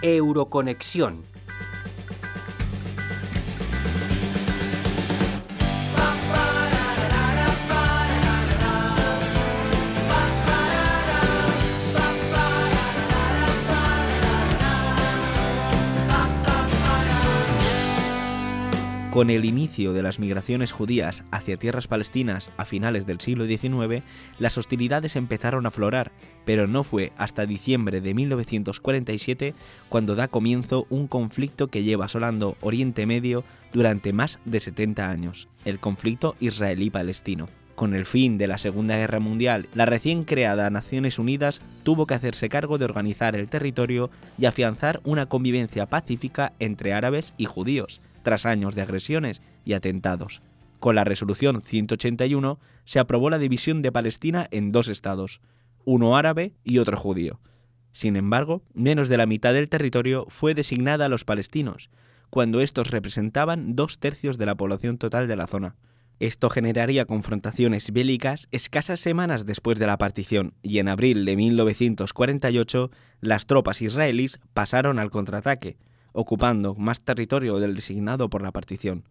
Euroconexión. Con el inicio de las migraciones judías hacia tierras palestinas a finales del siglo XIX, las hostilidades empezaron a aflorar, pero no fue hasta diciembre de 1947 cuando da comienzo un conflicto que lleva asolando Oriente Medio durante más de 70 años, el conflicto israelí-palestino. Con el fin de la Segunda Guerra Mundial, la recién creada Naciones Unidas tuvo que hacerse cargo de organizar el territorio y afianzar una convivencia pacífica entre árabes y judíos, tras años de agresiones y atentados. Con la resolución 181 se aprobó la división de Palestina en dos estados, uno árabe y otro judío. Sin embargo, menos de la mitad del territorio fue designada a los palestinos, cuando estos representaban 2/3 de la población total de la zona. Esto generaría confrontaciones bélicas escasas semanas después de la partición, y en abril de 1948 las tropas israelíes pasaron al contraataque, ocupando más territorio del designado por la partición.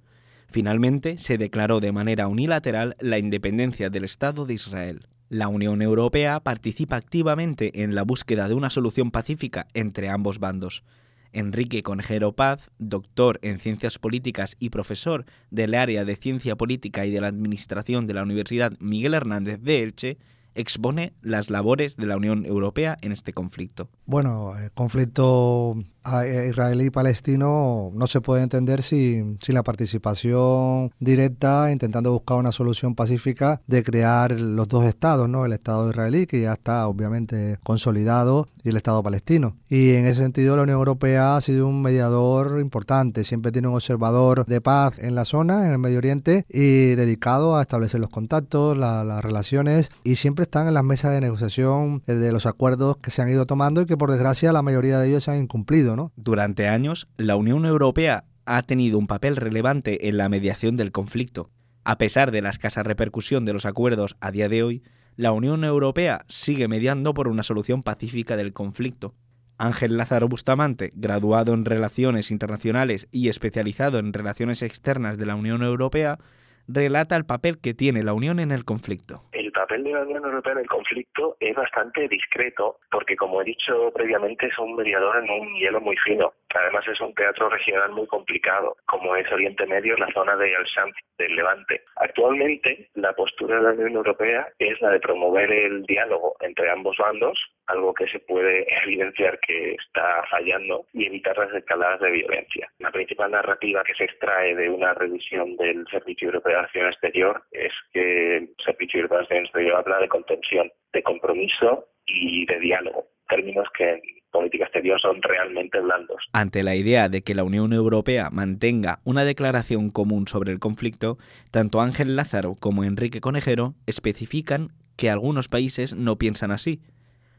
Finalmente, se declaró de manera unilateral la independencia del Estado de Israel. La Unión Europea participa activamente en la búsqueda de una solución pacífica entre ambos bandos. Enrique Conejero Paz, doctor en Ciencias Políticas y profesor del área de Ciencia Política y de la Administración de la Universidad Miguel Hernández de Elche, expone las labores de la Unión Europea en este conflicto. Bueno, el conflicto israelí-palestino no se puede entender sin la participación directa intentando buscar una solución pacífica de crear los dos estados, ¿no? El Estado israelí, que ya está obviamente consolidado, y el Estado palestino. Y en ese sentido la Unión Europea ha sido un mediador importante, siempre tiene un observador de paz en la zona, en el Medio Oriente, y dedicado a establecer los contactos, las relaciones, y siempre están en las mesas de negociación de los acuerdos que se han ido tomando y que por desgracia la mayoría de ellos se han incumplido, ¿no? Durante años, la Unión Europea ha tenido un papel relevante en la mediación del conflicto. A pesar de la escasa repercusión de los acuerdos a día de hoy, la Unión Europea sigue mediando por una solución pacífica del conflicto. Ángel Lázaro Bustamante, graduado en Relaciones Internacionales y especializado en Relaciones Externas de la Unión Europea, relata el papel que tiene la Unión en el conflicto. El papel de la Unión Europea en el conflicto es bastante discreto porque, como he dicho previamente, es un mediador en un hielo muy fino. Además es un teatro regional muy complicado, como es Oriente Medio, la zona de Al-Sham, del Levante. Actualmente, la postura de la Unión Europea es la de promover el diálogo entre ambos bandos, algo que se puede evidenciar que está fallando, y evitar las escaladas de violencia. La principal narrativa que se extrae de una revisión del Servicio Europeo de Acción Exterior es que el Servicio Europeo de Acción Exterior habla de contención, de compromiso y de diálogo, términos que en política exterior son realmente blandos. Ante la idea de que la Unión Europea mantenga una declaración común sobre el conflicto, tanto Ángel Lázaro como Enrique Conejero especifican que algunos países no piensan así.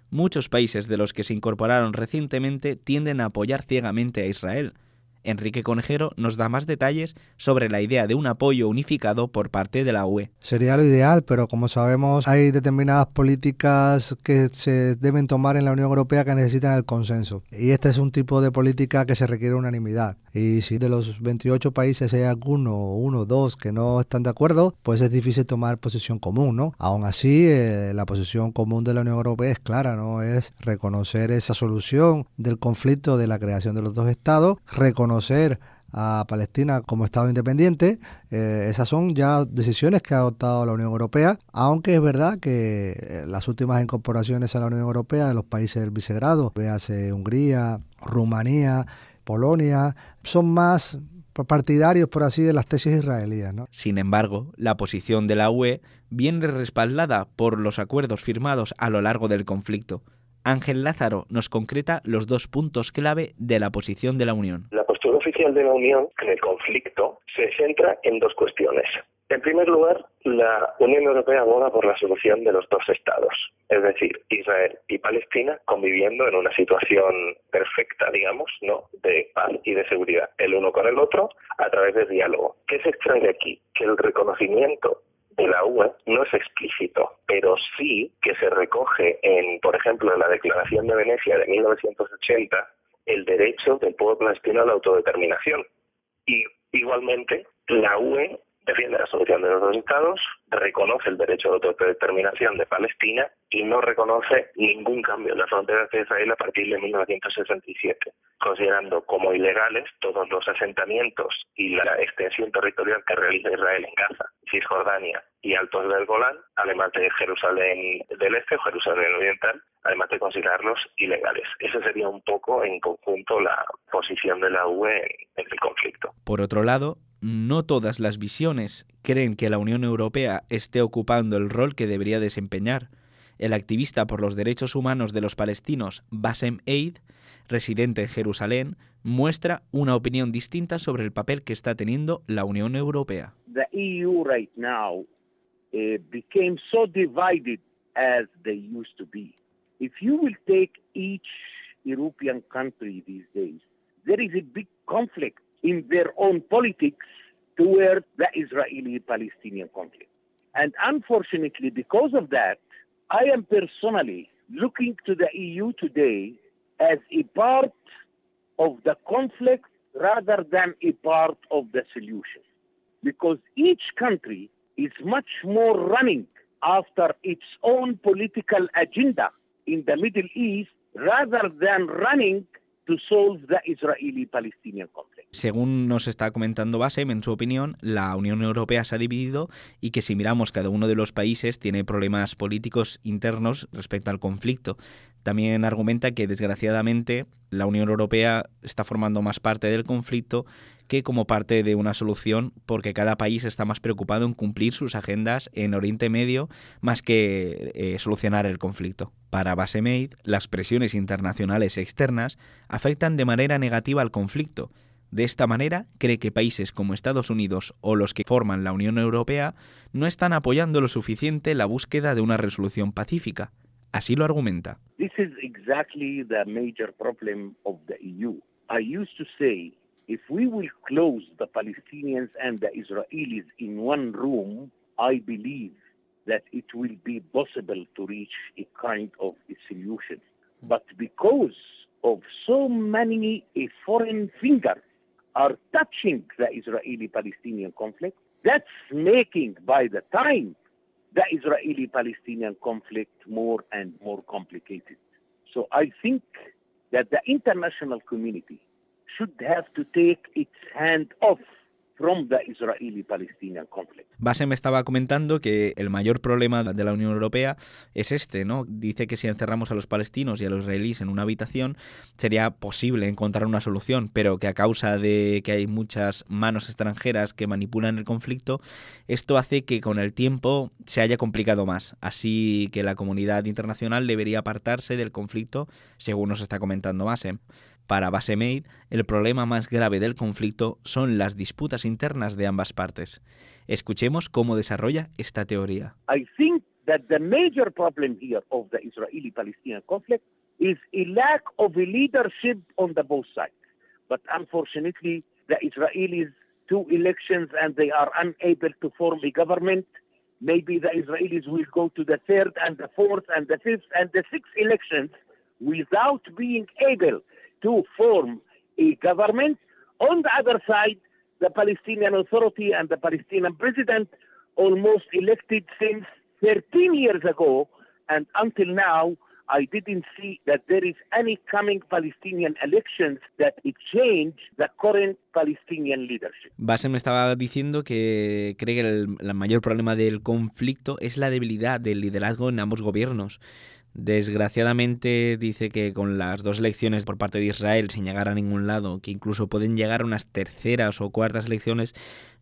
Muchos países de los que se incorporaron recientemente tienden a apoyar ciegamente a Israel. Enrique Conejero nos da más detalles sobre la idea de un apoyo unificado por parte de la UE. Sería lo ideal, pero como sabemos hay determinadas políticas que se deben tomar en la Unión Europea que necesitan el consenso. Y este es un tipo de política que se requiere unanimidad. Y si de los 28 países hay uno, dos que no están de acuerdo, pues es difícil tomar posición común, ¿no? Aún así, la posición común de la Unión Europea es clara, ¿no? Es reconocer esa solución del conflicto de la creación de los dos estados, reconocer a Palestina como Estado independiente. Esas son ya decisiones que ha adoptado la Unión Europea, aunque es verdad que las últimas incorporaciones a la Unión Europea de los países del Visegrado, véase Hungría, Rumanía, Polonia, son más partidarios, por así, de las tesis israelíes, ¿no? Sin embargo, la posición de la UE viene respaldada por los acuerdos firmados a lo largo del conflicto. Ángel Lázaro nos concreta los dos puntos clave de la posición de la Unión. La postura oficial de la Unión en el conflicto se centra en dos cuestiones. En primer lugar, la Unión Europea aboga por la solución de los dos estados, es decir, Israel y Palestina conviviendo en una situación perfecta, digamos, ¿no?, de paz y de seguridad, el uno con el otro, a través del diálogo. ¿Qué se extrae de aquí? Que el reconocimiento de la UE no es explícito, pero sí que se recoge en, por ejemplo, en la Declaración de Venecia de 1980, el derecho del pueblo palestino a la autodeterminación. Y igualmente la UE defiende la solución de los dos estados, reconoce el derecho de autodeterminación de Palestina y no reconoce ningún cambio en las fronteras de Israel a partir de 1967, considerando como ilegales todos los asentamientos y la extensión territorial que realiza Israel en Gaza, Cisjordania y Altos del Golán, además de Jerusalén del Este o Jerusalén Oriental, además de considerarlos ilegales. Esa sería un poco en conjunto la posición de la UE en el conflicto. Por otro lado, no todas las visiones creen que la Unión Europea esté ocupando el rol que debería desempeñar. El activista por los derechos humanos de los palestinos, Bassem Eid, residente en Jerusalén, muestra una opinión distinta sobre el papel que está teniendo la Unión Europea. The EU right now became so divided as they used to be. If you will take each European country these days, there is a big conflict in their own politics toward the Israeli-Palestinian conflict. And unfortunately, because of that, I am personally looking to the EU today as a part of the conflict rather than a part of the solution. Because each country is much more running after its own political agenda in the Middle East rather than running to solve the Israeli-Palestinian conflict. Según nos está comentando Bassem, en su opinión, la Unión Europea se ha dividido y que si miramos cada uno de los países tiene problemas políticos internos respecto al conflicto. También argumenta que desgraciadamente la Unión Europea está formando más parte del conflicto que como parte de una solución, porque cada país está más preocupado en cumplir sus agendas en Oriente Medio más que solucionar el conflicto. Para Bassem Eid, las presiones internacionales externas afectan de manera negativa al conflicto. De esta manera, cree que países como Estados Unidos o los que forman la Unión Europea no están apoyando lo suficiente la búsqueda de una resolución pacífica. Así lo argumenta. This is exactly the major problem of the EU. I used to say, if we will close the Palestinians and the Israelis in one room, I believe that it will be possible to reach a kind of a solution. But because of so many foreign fingers are touching the Israeli-Palestinian conflict, that's making, by the time, the Israeli-Palestinian conflict more and more complicated. So I think that the international community should have to take its hand off from the Israeli-Palestinian conflict. Bassem estaba comentando que el mayor problema de la Unión Europea es ¿no? Dice que si encerramos a los palestinos y a los israelíes en una habitación sería posible encontrar una solución, pero que a causa de que hay muchas manos extranjeras que manipulan el conflicto, esto hace que con el tiempo se haya complicado más. Así que la comunidad internacional debería apartarse del conflicto, según nos está comentando Bassem. Para Bassem Eid, el problema más grave del conflicto son las disputas internas de ambas partes. Escuchemos cómo desarrolla esta teoría. I think that the major problem here of the Israeli-Palestinian conflict is a lack of a leadership on the both sides. But unfortunately, the Israelis two elections and they are unable to form a government. Maybe the Israelis will go to the third and the fourth and the fifth and the sixth elections without being able to form a government. On the other side, the Palestinian Authority and the Palestinian president almost elected since 13 years ago, and until now, I didn't see that there is any coming Palestinian elections that change the current Palestinian leadership. Bassem estaba diciendo que cree que el mayor problema del conflicto es la debilidad del liderazgo en ambos gobiernos. Desgraciadamente dice que con las dos elecciones por parte de Israel sin llegar a ningún lado, que incluso pueden llegar a unas terceras o cuartas elecciones,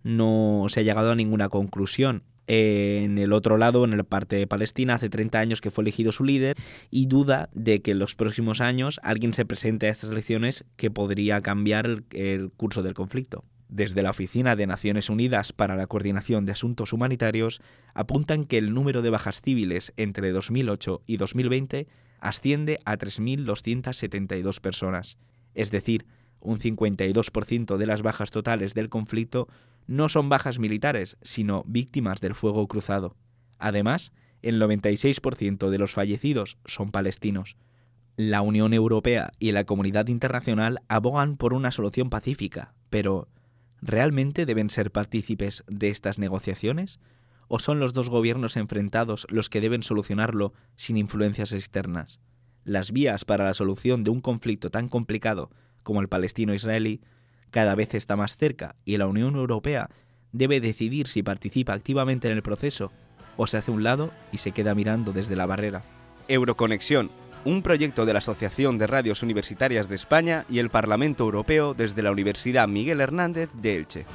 no se ha llegado a ninguna conclusión. En el otro lado, en la parte de Palestina, hace 30 años que fue elegido su líder y duda de que en los próximos años alguien se presente a estas elecciones que podría cambiar el curso del conflicto. Desde la Oficina de Naciones Unidas para la Coordinación de Asuntos Humanitarios apuntan que el número de bajas civiles entre 2008 y 2020 asciende a 3.272 personas. Es decir, un 52% de las bajas totales del conflicto no son bajas militares, sino víctimas del fuego cruzado. Además, el 96% de los fallecidos son palestinos. La Unión Europea y la comunidad internacional abogan por una solución pacífica, pero ¿realmente deben ser partícipes de estas negociaciones? ¿O son los dos gobiernos enfrentados los que deben solucionarlo sin influencias externas? Las vías para la solución de un conflicto tan complicado como el palestino-israelí cada vez está más cerca y la Unión Europea debe decidir si participa activamente en el proceso o se hace a un lado y se queda mirando desde la barrera. Euroconexión, un proyecto de la Asociación de Radios Universitarias de España y el Parlamento Europeo desde la Universidad Miguel Hernández de Elche.